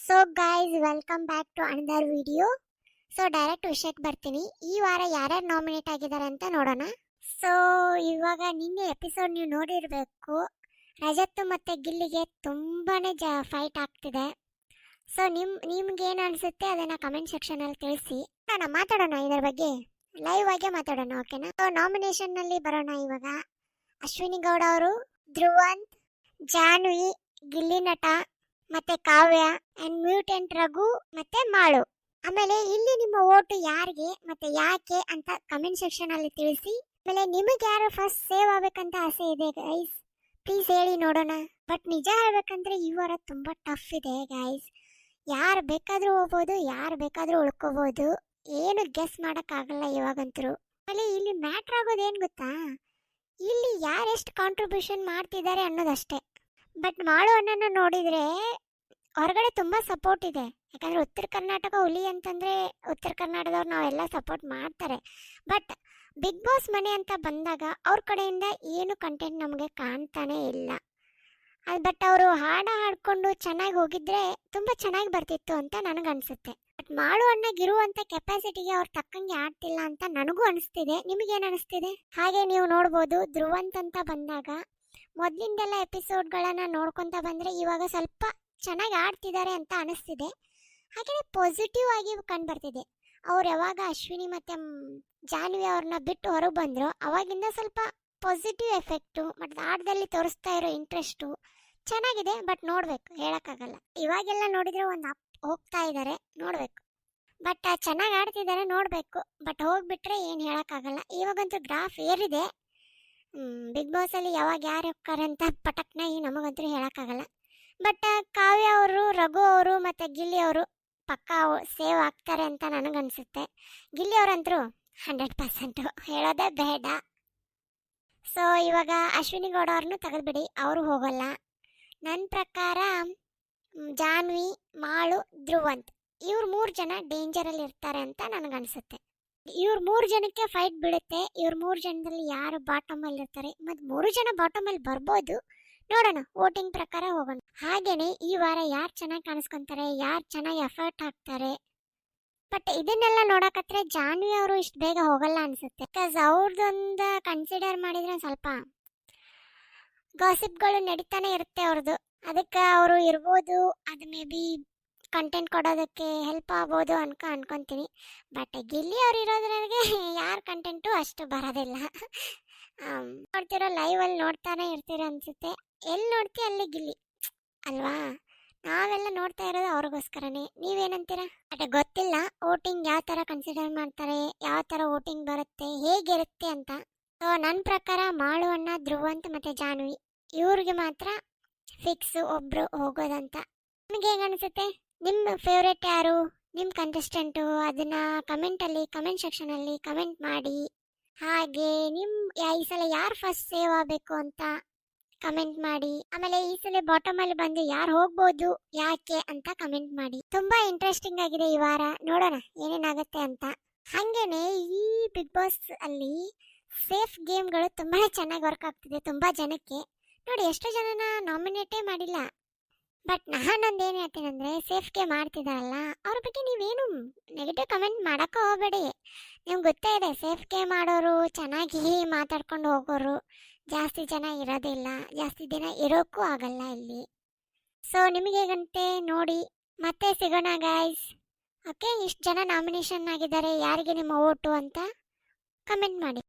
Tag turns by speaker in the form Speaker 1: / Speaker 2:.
Speaker 1: So guys welcome back to another video. So direct ವಿಷಯಕ್ಕೆ ಬರ್ತೀನಿ. ಈ ವಾರ ಯಾರ್ಯಾರು ನಾಮಿನೇಟ್ ಆಗಿದ್ದಾರೆ ಅಂತ ನೋಡೋಣ. ಸೊ ಇವಾಗ ನಿನ್ನೆ ಎಪಿಸೋಡ್ ನೀವು ನೋಡಿರಬೇಕು. ರಜತ್ ಮತ್ತು ಗಿಲ್ಲಿಗೆ ತುಂಬಾನೇ ಫೈಟ್ ಆಗ್ತಿದೆ. ಸೊ ನಿಮ್ಗೆ ಏನು ಅನಿಸುತ್ತೆ ಅದನ್ನು ಕಮೆಂಟ್ ಸೆಕ್ಷನಲ್ಲಿ ತಿಳಿಸಿ. ಮಾತಾಡೋಣ ಇದರ ಬಗ್ಗೆ, ಲೈವ್ ಆಗಿ ಮಾತಾಡೋಣ, ಓಕೆನಾ? ಸೊ ನಾಮಿನೇಷನ್ನಲ್ಲಿ ಬರೋಣ. ಇವಾಗ ಅಶ್ವಿನಿ ಗೌಡ ಅವರು, ಧ್ರುವಂತ್, ಜಾನ್ವಿ, ಗಿಲ್ಲಿ ನಟ ಮತ್ತೆ ಕಾವ್ಯ ಅಂಡ್ ಮ್ಯೂಟೆಂಟ್ ರಘು ಮತ್ತೆ ಮಾಳು. ಆಮೇಲೆ ಇಲ್ಲಿ ನಿಮ್ಮ ಓಟು ಯಾರಿಗೆ ಮತ್ತೆ ಯಾಕೆ ಅಂತ ಕಮೆಂಟ್ ಸೆಕ್ಷನ್ ಅಲ್ಲಿ ತಿಳಿಸಿ. ಆಮೇಲೆ ನಿಮಗೆ ಯಾರು ಫಸ್ಟ್ ಸೇವ್ ಆಗ್ಬೇಕಂತ ಆಸೆ ಇದೆ ಗೈಸ್, ಪ್ಲೀಸ್ ಹೇಳಿ ನೋಡೋಣ. ಬಟ್ ನಿಜ ಹೇಳ್ಬೇಕಂದ್ರೆ ಈ ವಾರ ತುಂಬಾ ಟಫ್ ಇದೆ ಗೈಸ್. ಯಾರು ಬೇಕಾದ್ರೂ ಹೋಗ್ಬೋದು, ಯಾರು ಬೇಕಾದ್ರೂ ಉಳ್ಕೋಬಹುದು, ಏನು ಗೆಸ್ ಮಾಡಕ್ ಆಗಲ್ಲ ಇವಾಗಂತರೂ. ಆಮೇಲೆ ಇಲ್ಲಿ ಮ್ಯಾಟ್ರ್ ಆಗೋದು ಏನ್ ಗೊತ್ತಾ, ಇಲ್ಲಿ ಯಾರೆಷ್ಟು ಕಾಂಟ್ರಿಬ್ಯೂಷನ್ ಮಾಡ್ತಿದ್ದಾರೆ ಅನ್ನೋದಷ್ಟೇ. ಬಟ್ ಮಾಳು ಅಣ್ಣನ ನೋಡಿದ್ರೆ ಹೊರಗಡೆ ತುಂಬಾ ಸಪೋರ್ಟ್ ಇದೆ. ಯಾಕಂದ್ರೆ ಉತ್ತರ ಕರ್ನಾಟಕ ಹುಲಿ ಅಂತಂದ್ರೆ ಉತ್ತರ ಕರ್ನಾಟಕದವ್ರು ನಾವೆಲ್ಲ ಸಪೋರ್ಟ್ ಮಾಡ್ತಾರೆ. ಬಟ್ ಬಿಗ್ ಬಾಸ್ ಮನೆ ಅಂತ ಬಂದಾಗ ಅವ್ರ ಕಡೆಯಿಂದ ಏನು ಕಂಟೆಂಟ್ ನಮಗೆ ಕಾಣ್ತಾನೆ ಇಲ್ಲ. ಬಟ್ ಅವರು ಹಾಡ್ಕೊಂಡು ಚೆನ್ನಾಗಿ ಹೋಗಿದ್ರೆ ತುಂಬಾ ಚೆನ್ನಾಗಿ ಬರ್ತಿತ್ತು ಅಂತ ನನಗನ್ಸುತ್ತೆ. ಬಟ್ ಮಾಳು ಅಣ್ಣಗಿರುವಂತ ಕೆಪಾಸಿಟಿಗೆ ಅವ್ರು ತಕ್ಕಂಗೆ ಆಡ್ತಿಲ್ಲ ಅಂತ ನನಗೂ ಅನಿಸ್ತಿದೆ. ನಿಮಗೇನು ಅನಿಸ್ತಿದೆ? ಹಾಗೆ ನೀವು ನೋಡ್ಬೋದು, ಧ್ರುವಂತ್ ಅಂತ ಬಂದಾಗ ಮೊದಲಿಂದೆಲ್ಲ ಎಪಿಸೋಡ್ಗಳನ್ನ ನೋಡ್ಕೊಂತ ಬಂದ್ರೆ ಇವಾಗ ಸ್ವಲ್ಪ ಚೆನ್ನಾಗಿ ಆಡ್ತಿದ್ದಾರೆ ಅಂತ ಅನಿಸ್ತಿದೆ. ಹಾಗೆಯೇ ಪಾಸಿಟಿವ್ ಆಗಿ ಕಂಡುಬರ್ತಿದೆ. ಅವ್ರು ಯಾವಾಗ ಅಶ್ವಿನಿ ಮತ್ತೆ ಜಾನ್ವಿ ಅವ್ರನ್ನ ಬಿಟ್ಟು ಹೊರಗೆ ಬಂದ್ರು ಅವಾಗಿಂದ ಸ್ವಲ್ಪ ಪಾಸಿಟಿವ್ ಎಫೆಕ್ಟು ಮತ್ತು ಆಟದಲ್ಲಿ ತೋರಿಸ್ತಾ ಇರೋ ಇಂಟ್ರೆಸ್ಟು ಚೆನ್ನಾಗಿದೆ. ಬಟ್ ನೋಡ್ಬೇಕು, ಹೇಳಕ್ಕಾಗಲ್ಲ. ಇವಾಗೆಲ್ಲ ನೋಡಿದ್ರೆ ಒಂದು ಅಪ್ ಹೋಗ್ತಾ ಇದ್ದಾರೆ, ನೋಡ್ಬೇಕು. ಬಟ್ ಚೆನ್ನಾಗಿ ಆಡ್ತಿದ್ದಾರೆ, ನೋಡ್ಬೇಕು. ಬಟ್ ಹೋಗ್ಬಿಟ್ರೆ ಏನು ಹೇಳಕ್ಕಾಗಲ್ಲ. ಇವಾಗಂತೂ ಗ್ರಾಫ್ ಏರಿದೆ. ಬಿಗ್ ಬಾಸ್ ಅಲ್ಲಿ ಯಾವಾಗ ಯಾರು ಹೋಗ್ತಾರೆ ಅಂತ ಪಟಕ್ನ ನಮಗಂತೂ ಹೇಳಕ್ಕಾಗಲ್ಲ. ಬಟ್ ಕಾವ್ಯ ಅವರು, ರಘು ಅವರು ಮತ್ತೆ ಗಿಲ್ಲಿ ಅವರು ಪಕ್ಕ ಸೇವ್ ಆಗ್ತಾರೆ ಅಂತ ನನಗನ್ಸುತ್ತೆ. ಗಿಲ್ಲಿ ಅವರಂತರೂ 100% ಹೇಳೋದೇ ಬೇಡ. ಸೊ ಇವಾಗ ಅಶ್ವಿನಿ ಗೌಡ ಅವ್ರನ್ನೂ ತೆಗೆದ್ಬಿಡಿ, ಅವರು ಹೋಗಲ್ಲ. ನನ್ನ ಪ್ರಕಾರ ಜಾನ್ವಿ, ಮಾಳು, ಧ್ರುವಂತ್ ಇವ್ರು 3 ಜನ ಡೇಂಜರಲ್ಲಿ ಇರ್ತಾರೆ ಅಂತ ನನಗನ್ಸುತ್ತೆ. ಇವ್ರು 3 ಜನಕ್ಕೆ ಫೈಟ್ ಬೀಳುತ್ತೆ. ಇವ್ರು 3 ಜನದಲ್ಲಿ ಯಾರು ಬಾಟಮ್ ಅಲ್ಲಿ ಇರ್ತಾರೆ, ಮತ್ತು 3 ಜನ ಬಾಟಮ್ ಅಲ್ಲಿ ಬರ್ಬೋದು, ನೋಡೋಣ. ವೋಟಿಂಗ್ ಪ್ರಕಾರ ಹೋಗೋಣ. ಹಾಗೇನೆ ಈ ವಾರ ಯಾರು ಚೆನ್ನಾಗಿ ಕಾಣಿಸ್ಕೊಂತಾರೆ, ಯಾರು ಚೆನ್ನಾಗಿ ಎಫರ್ಟ್ ಹಾಕ್ತಾರೆ. ಬಟ್ ಇದನ್ನೆಲ್ಲ ನೋಡಕತ್ರೆ ಜಾನ್ವಿ ಅವರು ಇಷ್ಟು ಬೇಗ ಹೋಗಲ್ಲ ಅನ್ಸುತ್ತೆ. ಬಿಕಾಸ್ ಅವ್ರದ್ದೊಂದು ಕನ್ಸಿಡರ್ ಮಾಡಿದ್ರೆ ಸ್ವಲ್ಪ ಗಾಸಿಪ್ಗಳು ನಡೀತಾನೆ ಇರುತ್ತೆ ಅವ್ರದ್ದು. ಅದಕ್ಕೆ ಅವರು ಇರ್ಬೋದು, ಅದು ಮೇ ಬಿ ಕಂಟೆಂಟ್ ಕೊಡೋದಕ್ಕೆ ಹೆಲ್ಪ್ ಆಗ್ಬೋದು ಅನ್ಕೊಂತೀನಿ. ಬಟ್ ಗಿಲ್ಲಿ ಅವ್ರು ಇರೋದ್ರಾಗೆ ಯಾರ ಕಂಟೆಂಟು ಅಷ್ಟು ಬರೋದಿಲ್ಲ. ನೋಡ್ತಿರೋ ಲೈವಲ್ಲಿ ನೋಡ್ತಾನೆ ಇರ್ತೀರ ಅನ್ಸುತ್ತೆ. ಎಲ್ಲಿ ನೋಡ್ತಿ ಅಲ್ಲಿ ಗಿಲ್ಲಿ ಅಲ್ವಾ? ನಾವೆಲ್ಲ ನೋಡ್ತಾ ಇರೋದು ಅವ್ರಿಗೋಸ್ಕರನೇ. ನೀವೇನಂತೀರಾ? ಬಟ್ ಗೊತ್ತಿಲ್ಲ ವೋಟಿಂಗ್ ಯಾವ ಥರ ಕನ್ಸಿಡರ್ ಮಾಡ್ತಾರೆ, ಯಾವ ಥರ ವೋಟಿಂಗ್ ಬರುತ್ತೆ, ಹೇಗಿರುತ್ತೆ ಅಂತ. ಸೊ ನನ್ನ ಪ್ರಕಾರ ಮಾಳು ಅಣ್ಣ, ಧ್ರುವಂತ್ ಮತ್ತು ಜಾನ್ವಿ ಇವ್ರಿಗೆ ಮಾತ್ರ ಫಿಕ್ಸ್ ಒಬ್ರು ಹೋಗೋದಂತ. ನಿಮಗೆ ಹೇಗೆ ಅನಿಸುತ್ತೆ? ನಿಮ್ಮ ಫೇವ್ರೇಟ್ ಯಾರು, ನಿಮ್ಮ ಕಂಟೆಸ್ಟೆಂಟು? ಅದನ್ನು ಕಮೆಂಟ್ ಸೆಕ್ಷನಲ್ಲಿ ಕಮೆಂಟ್ ಮಾಡಿ. ಹಾಗೆ ಈ ಸಲ ಯಾರು ಫಸ್ಟ್ ಸೇವ್ ಆಗಬೇಕು ಅಂತ ಕಮೆಂಟ್ ಮಾಡಿ. ಆಮೇಲೆ ಈ ಸಲ ಬಾಟಮ್ ಅಲ್ಲಿ ಬಂದು ಯಾರು ಹೋಗ್ಬೋದು, ಯಾಕೆ ಅಂತ ಕಮೆಂಟ್ ಮಾಡಿ. ತುಂಬಾ ಇಂಟ್ರೆಸ್ಟಿಂಗ್ ಆಗಿದೆ ಈ ವಾರ, ನೋಡೋಣ ಏನೇನಾಗುತ್ತೆ ಅಂತ. ಹಾಗೇನೆ ಈ ಬಿಗ್ ಬಾಸ್ ಅಲ್ಲಿ ಸೇಫ್ ಗೇಮ್ಗಳು ತುಂಬಾ ಚೆನ್ನಾಗಿ ವರ್ಕ್ ಆಗ್ತಿದೆ ತುಂಬಾ ಜನಕ್ಕೆ. ನೋಡಿ, ಎಷ್ಟೋ ಜನನ ನಾಮಿನೇಟೇ ಮಾಡಿಲ್ಲ. ಬಟ್ ನಾನೊಂದು ಏನು ಹೇಳ್ತೀನಿ ಅಂದರೆ, ಸೇಫ್ ಗೇಮ್ ಮಾಡ್ತಿದ್ದಾರಲ್ಲ ಅವ್ರ ಬಗ್ಗೆ ನೀವೇನು ನೆಗೆಟಿವ್ ಕಮೆಂಟ್ ಮಾಡೋಕ್ಕೆ ಹೋಗಬೇಡಿ. ನಿಮ್ಗೆ ಗೊತ್ತೇ ಇದೆ, ಸೇಫ್ ಗೇಮ್ ಮಾಡೋರು, ಚೆನ್ನಾಗಿ ಮಾತಾಡ್ಕೊಂಡು ಹೋಗೋರು ಜಾಸ್ತಿ ಜನ ಇರೋದಿಲ್ಲ, ಜಾಸ್ತಿ ದಿನ ಇರೋಕ್ಕೂ ಆಗಲ್ಲ ಇಲ್ಲಿ. ಸೊ ನಿಮಗೆ ಹೇಗಂತೆ ನೋಡಿ. ಮತ್ತೆ ಸಿಗೋಣ ಗೈಸ್, ಓಕೆ? ಇಷ್ಟು ಜನ ನಾಮಿನೇಷನ್ ಆಗಿದ್ದಾರೆ, ಯಾರಿಗೆ ನಿಮ್ಮ ಓಟು ಅಂತ ಕಮೆಂಟ್ ಮಾಡಿ.